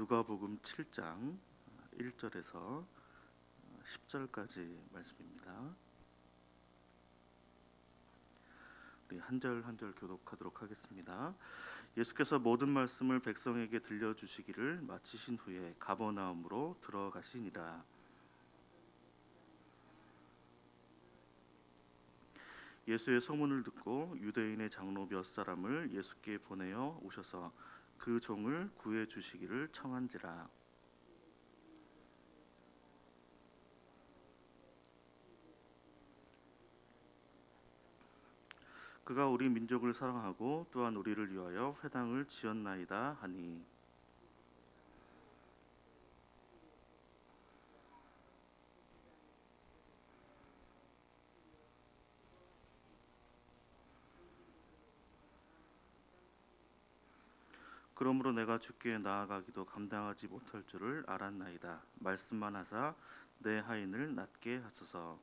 누가복음 7장 1절에서 10절까지 말씀입니다. 우리 한 절 한 절 교독하도록 하겠습니다. 예수께서 모든 말씀을 백성에게 들려주시기를 마치신 후에 가버나움으로 들어가시니라. 예수의 소문을 듣고 유대인의 장로 몇 사람을 예수께 보내어 오셔서 그 종을 구해 주시기를 청한지라. 그가 우리 민족을 사랑하고 또한 우리를 위하여 회당을 지었나이다 하니, 그러므로 내가 주께 나아가기도 감당하지 못할 줄을 알았나이다. 말씀만 하사 내 하인을 낫게 하소서.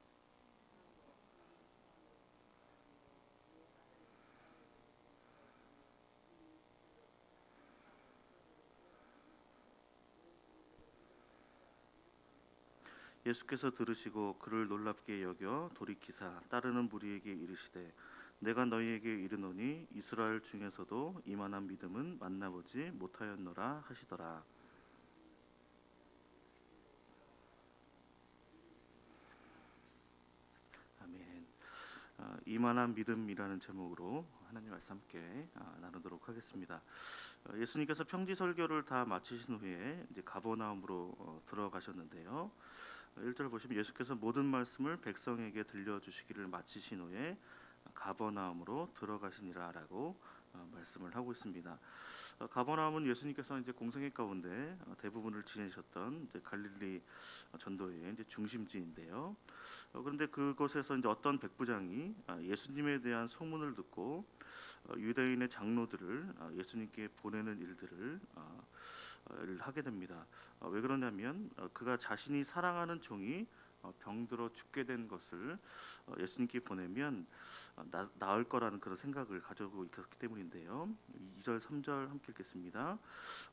예수께서 들으시고 그를 놀랍게 여겨 돌이키사 따르는 무리에게 이르시되, 내가 너희에게 이르노니 이스라엘 중에서도 이만한 믿음은 만나보지 못하였노라 하시더라. 아멘. 이만한 믿음이라는 제목으로 하나님 말씀 함께 나누도록 하겠습니다. 예수님께서 평지 설교를 다 마치신 후에 이제 가버나움으로 들어가셨는데요. 1절 보시면 예수께서 모든 말씀을 백성에게 들려주시기를 마치신 후에 가버나움으로 들어가시니라라고 말씀을 하고 있습니다. 가버나움은 예수님께서 이제 공생애 가운데 대부분을 지내셨던 이제 갈릴리 전도의 이제 중심지인데요. 그런데 그곳에서 이제 어떤 백부장이 예수님에 대한 소문을 듣고 유대인의 장로들을 예수님께 보내는 일들을 하게 됩니다. 왜 그러냐면 그가 자신이 사랑하는 종이 병들어 죽게 된 것을 예수님께 보내면 나을 거라는 그런 생각을 가지고 있었기 때문인데요. 2절 3절 함께 읽겠습니다.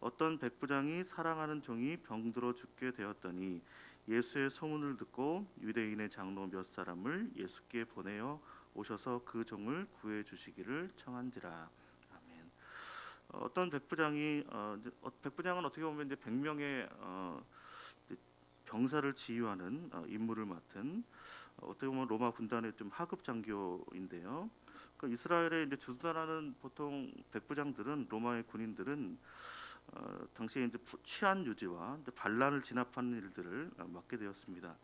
어떤 백부장이 사랑하는 종이 병들어 죽게 되었더니 예수의 소문을 듣고 유대인의 장로 몇 사람을 예수께 보내어 오셔서 그 종을 구해 주시기를 청한지라. 아멘. 어떤 백부장이 백부장은 어떻게 보면 이제 100명의 병사를 지휘하는 임무를 맡은 어떻게 보면 로마 군단의 좀 하급 장교인데요. 그 이스라엘에 이제 주둔하는 보통 백부장들은 로마의 군인들은 당시에 이제 치안 유지와 이제 반란을 진압하는 일들을 맡게 되었습니다.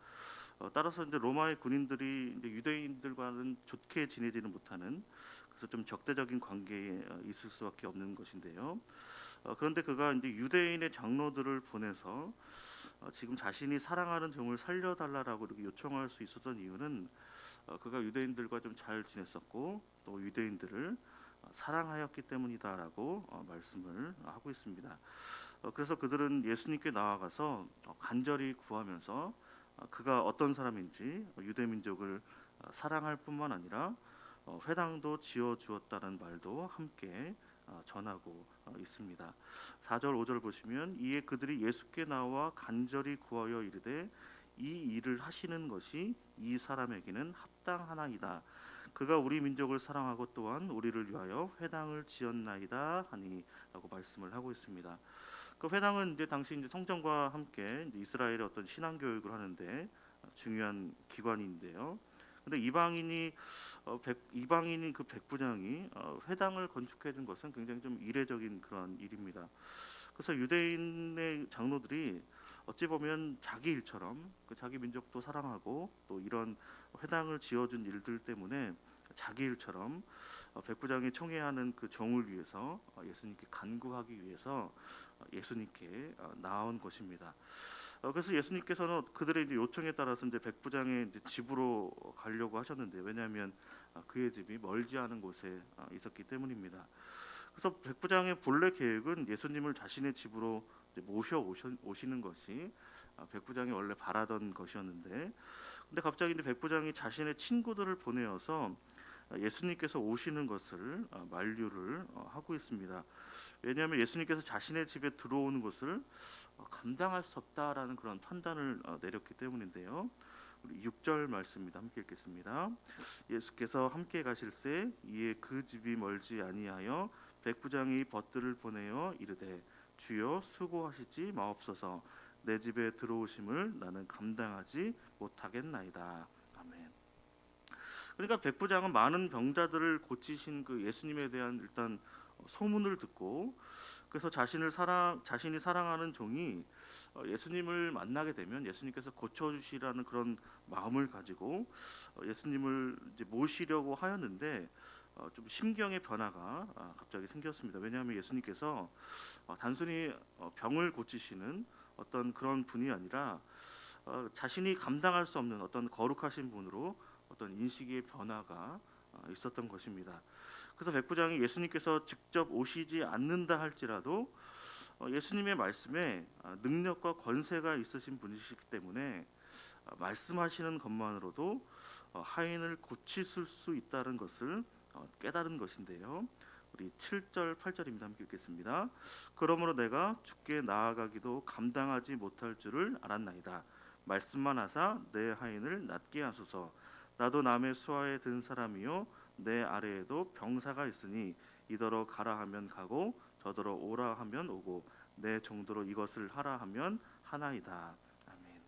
따라서 이제 로마의 군인들이 이제 유대인들과는 좋게 지내지는 못하는, 그래서 좀 적대적인 관계에 있을 수밖에 없는 것인데요. 그런데 그가 이제 유대인의 장로들을 보내서 지금 자신이 사랑하는 종을 살려달라라고 이렇게 요청할 수 있었던 이유는 그가 유대인들과 좀 잘 지냈었고 또 유대인들을 사랑하였기 때문이다라고 말씀을 하고 있습니다. 그래서 그들은 예수님께 나아가서 간절히 구하면서 그가 어떤 사람인지 유대 민족을 사랑할 뿐만 아니라 회당도 지어 주었다는 말도 함께 전하고 있습니다. 4절 5절 보시면 이에 그들이 예수께 나와 간절히 구하여 이르되 이 일을 하시는 것이 이 사람에게는 합당하나이다. 그가 우리 민족을 사랑하고 또한 우리를 위하여 회당을 지었나이다 하니라고 말씀을 하고 있습니다. 그 회당은 이제 당시 이제 성전과 함께 이제 이스라엘의 어떤 신앙 교육을 하는데 중요한 기관인데요. 근데 이방인인 그 백부장이 회당을 건축해 준 것은 굉장히 좀 이례적인 그런 일입니다. 그래서 유대인의 장로들이 어찌 보면 자기 일처럼 그 자기 민족도 사랑하고 또 이런 회당을 지어준 일들 때문에 자기 일처럼 백부장이 총애하는 그 종을 위해서 예수님께 간구하기 위해서 예수님께 나온 것입니다. 그래서 예수님께서는 그들의 이제 요청에 따라서 이제 백부장의 이제 집으로 가려고 하셨는데, 왜냐하면 그의 집이 멀지 않은 곳에 있었기 때문입니다. 그래서 백부장의 본래 계획은 예수님을 자신의 집으로 오시는 것이 백부장이 원래 바라던 것이었는데, 근데 갑자기 이제 백부장이 자신의 친구들을 보내어서 예수님께서 오시는 것을 만류를 하고 있습니다. 왜냐하면 예수님께서 자신의 집에 들어오는 것을 감당할 수 없다라는 그런 판단을 내렸기 때문인데요. 우리 6절 말씀입니다. 함께 읽겠습니다. 예수께서 함께 가실새 이에 그 집이 멀지 아니하여 백부장이 벗들을 보내어 이르되 주여 수고하시지 마옵소서 내 집에 들어오심을 나는 감당하지 못하겠나이다. 아멘. 그러니까 백부장은 많은 병자들을 고치신 그 예수님에 대한 일단 소문을 듣고 그래서 자신이 사랑하는 종이 예수님을 만나게 되면 예수님께서 고쳐주시라는 그런 마음을 가지고 예수님을 이제 모시려고 하였는데 좀 심경의 변화가 갑자기 생겼습니다. 왜냐하면 예수님께서 단순히 병을 고치시는 어떤 그런 분이 아니라 자신이 감당할 수 없는 어떤 거룩하신 분으로 어떤 인식의 변화가 있었던 것입니다. 그래서 백부장이 예수님께서 직접 오시지 않는다 할지라도 예수님의 말씀에 능력과 권세가 있으신 분이시기 때문에 말씀하시는 것만으로도 하인을 고치실 수 있다는 것을 깨달은 것인데요. 우리 7절 8절입니다. 함께 읽겠습니다. 그러므로 내가 주께 나아가기도 감당하지 못할 줄을 알았나이다. 말씀만 하사 내 하인을 낫게 하소서. 나도 남의 수하에 든 사람이요 내 아래에도 병사가 있으니 이더러 가라 하면 가고 저더러 오라 하면 오고 내 정도로 이것을 하라 하면 하나이다. 아멘.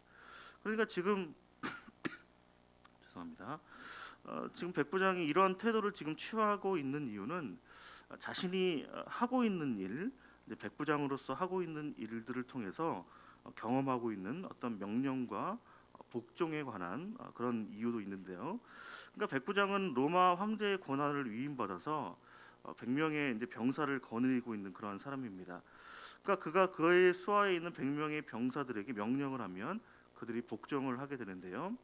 그러니까 지금 죄송합니다. 지금 백부장이 이러한 태도를 지금 취하고 있는 이유는 자신이 하고 있는 일, 이제 백부장으로서 하고 있는 일들을 통해서 경험하고 있는 어떤 명령과 복종에 관한 그런 이유도 있는데요. 그러니까 백부장은 로마 황제의 권한을 위임받아서 100명의 이제 병사를 거느리고 있는 그러한 사람입니다. 그러니까 그가 그의 수하에 있는 100명의 병사들에게 명령을 하면 그들이 복종을 하게 되는데요.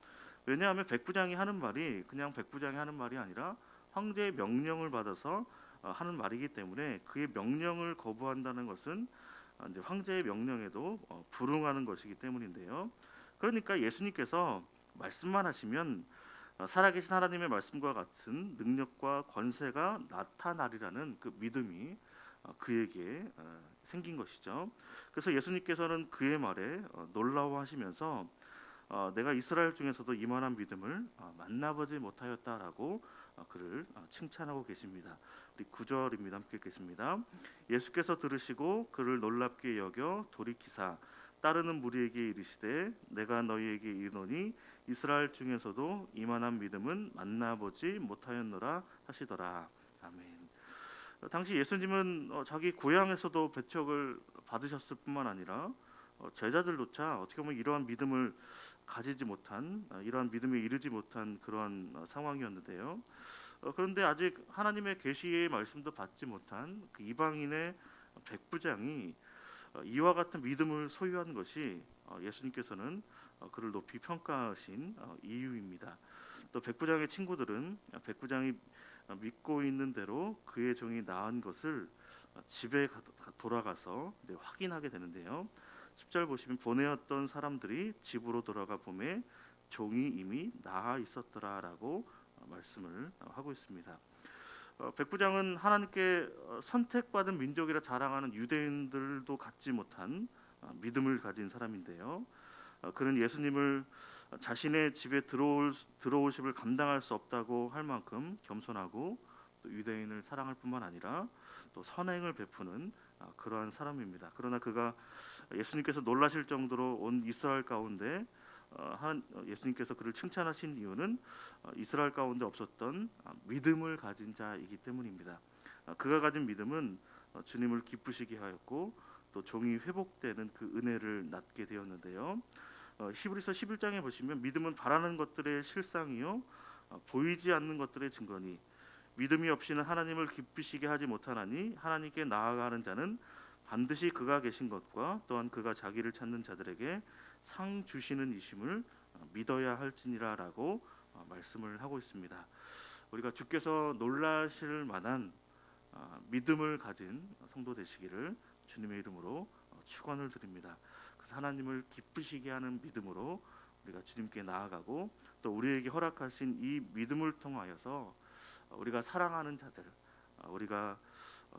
왜냐하면 백부장이 하는 말이 그냥 백부장이 하는 말이 아니라 황제의 명령을 받아서 하는 말이기 때문에 그의 명령을 거부한다는 것은 이제 황제의 명령에도 불응하는 것이기 때문인데요. 그러니까 예수님께서 말씀만 하시면 살아계신 하나님의 말씀과 같은 능력과 권세가 나타나리라는 그 믿음이 그에게 생긴 것이죠. 그래서 예수님께서는 그의 말에 놀라워하시면서 내가 이스라엘 중에서도 이만한 믿음을 만나보지 못하였다라고 그를 칭찬하고 계십니다. 우리 9절입니다. 함께 읽겠습니다. 예수께서 들으시고 그를 놀랍게 여겨 돌이키사 따르는 무리에게 이르시되 내가 너희에게 이르노니 이스라엘 중에서도 이만한 믿음은 만나보지 못하였노라 하시더라. 아멘. 당시 예수님은 자기 고향에서도 배척을 받으셨을 뿐만 아니라 제자들조차 어떻게 보면 이러한 믿음을 가지지 못한 이러한 믿음에 이르지 못한 그러한 상황이었는데요. 그런데 아직 하나님의 계시의 말씀도 받지 못한 그 이방인의 백부장이 이와 같은 믿음을 소유한 것이 예수님께서는 그를 높이 평가하신 이유입니다. 또 백부장의 친구들은 백부장이 믿고 있는 대로 그의 종이 나은 것을 집에 돌아가서 확인하게 되는데요. 10절 보시면 보내었던 사람들이 집으로 돌아가 보매 종이 이미 나아 있었더라라고 말씀을 하고 있습니다. 백부장은 하나님께 선택받은 민족이라 자랑하는 유대인들도 갖지 못한 믿음을 가진 사람인데요. 그는 예수님을 자신의 집에 들어오심을 감당할 수 없다고 할 만큼 겸손하고 또 유대인을 사랑할 뿐만 아니라 또 선행을 베푸는 그러한 사람입니다. 그러나 그가 예수님께서 놀라실 정도로 온 이스라엘 가운데 예수님께서 그를 칭찬하신 이유는 이스라엘 가운데 없었던 믿음을 가진 자이기 때문입니다. 그가 가진 믿음은 주님을 기쁘시게 하였고 또 종이 회복되는 그 은혜를 낳게 되었는데요. 히브리서 11장에 보시면 믿음은 바라는 것들의 실상이요 보이지 않는 것들의 증거니 믿음이 없이는 하나님을 기쁘시게 하지 못하나니 하나님께 나아가는 자는 반드시 그가 계신 것과 또한 그가 자기를 찾는 자들에게 상 주시는 이심을 믿어야 할지니라라고 말씀을 하고 있습니다. 우리가 주께서 놀라실 만한 믿음을 가진 성도 되시기를 주님의 이름으로 축원을 드립니다. 그래서 하나님을 기쁘시게 하는 믿음으로 우리가 주님께 나아가고 또 우리에게 허락하신 이 믿음을 통하여서 우리가 사랑하는 자들, 우리가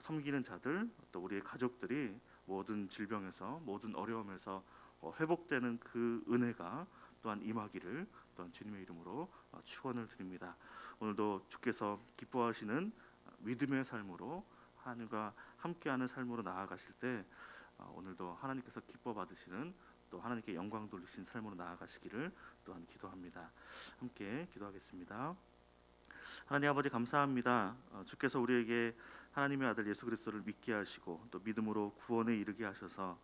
섬기는 자들, 또 우리의 가족들이 모든 질병에서 모든 어려움에서 회복되는 그 은혜가 또한 임하기를 또한 주님의 이름으로 축원을 드립니다. 오늘도 주께서 기뻐하시는 믿음의 삶으로 하나님과 함께하는 삶으로 나아가실 때 오늘도 하나님께서 기뻐 받으시는 또 하나님께 영광 돌리신 삶으로 나아가시기를 또한 기도합니다. 함께 기도하겠습니다. 하나님 아버지 감사합니다. 주께서 우리에게 하나님의 아들 예수 그리스도를 믿게 하시고 또 믿음으로 구원에 이르게 하셔서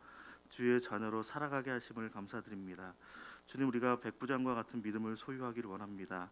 주의 자녀로 살아가게 하심을 감사드립니다. 주님, 우리가 백부장과 같은 믿음을 소유하기를 원합니다.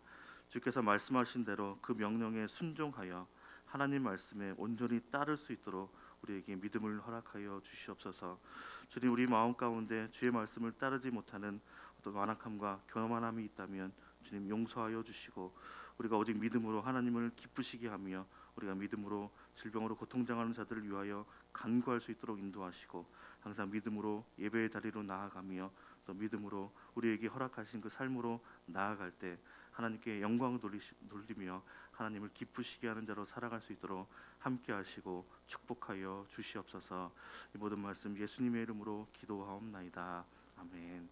주께서 말씀하신 대로 그 명령에 순종하여 하나님 말씀에 온전히 따를 수 있도록 우리에게 믿음을 허락하여 주시옵소서. 주님, 우리 마음 가운데 주의 말씀을 따르지 못하는 어떤 완악함과 교만함이 있다면 주님 용서하여 주시고, 우리가 오직 믿음으로 하나님을 기쁘시게 하며 우리가 믿음으로 질병으로 고통당하는 자들을 위하여 간구할 수 있도록 인도하시고, 항상 믿음으로 예배의 자리로 나아가며 또 믿음으로 우리에게 허락하신 그 삶으로 나아갈 때 하나님께 영광을 돌리며 하나님을 기쁘시게 하는 자로 살아갈 수 있도록 함께 하시고 축복하여 주시옵소서. 이 모든 말씀 예수님의 이름으로 기도하옵나이다. 아멘.